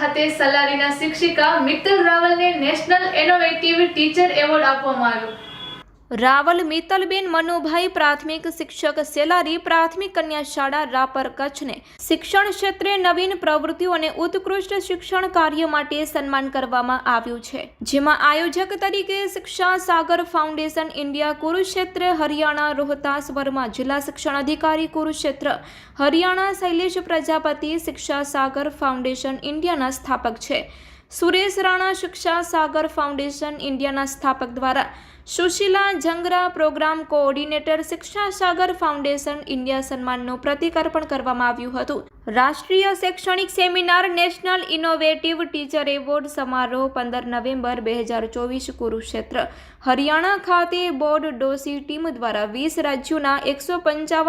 ખાતે સલારીના શિક્ષિકા મિત્તલ રાવલને નેશનલ ઇનોવેટિવ ટીચર એવોર્ડ આપવામાં આવ્યો। રાવલ મિત્તલબેન મનુભાઈ પ્રાથમિક શિક્ષક સેલારી પ્રાથમિક કન્યા શાળા રાપર કચ્છને શિક્ષણ ક્ષેત્રે નવીન પ્રવૃત્તિઓ અને ઉત્કૃષ્ટ શિક્ષણ કાર્ય માટે સન્માન કરવામાં આવ્યું છે, જેમાં આયોજક તરીકે શિક્ષા સાગર ફાઉન્ડેશન ઇન્ડિયા કુરુક્ષેત્ર હરિયાણા રોહતાસ વર્મા જિલ્લા શિક્ષણ અધિકારી કુરુક્ષેત્ર હરિયાણા શૈલેષ પ્રજાપતિ શિક્ષા સાગર ફાઉન્ડેશન ઇન્ડિયાના સ્થાપક છે। સુરેશ રાણા શિક્ષા સાગર ફાઉન્ડેશન ઇન્ડિયાના સ્થાપક દ્વારા સુશીલા જંગરા પ્રોગ્રામ કોઓર્ડિનેટર શિક્ષા સાગર ફાઉન્ડેશન ઇન્ડિયા સન્માનનું પ્રતિકાર્પણ કરવામાં આવ્યું હતું। રાષ્ટ્રીય શૈક્ષણિક seminar national innovative teacher award સમારોહ 15 નવેમ્બર 2024 કુરુક્ષેત્ર હરિયાણા ખાતે બોર્ડ ડોસી ટીમ દ્વારા 20 રાજ્યોના 155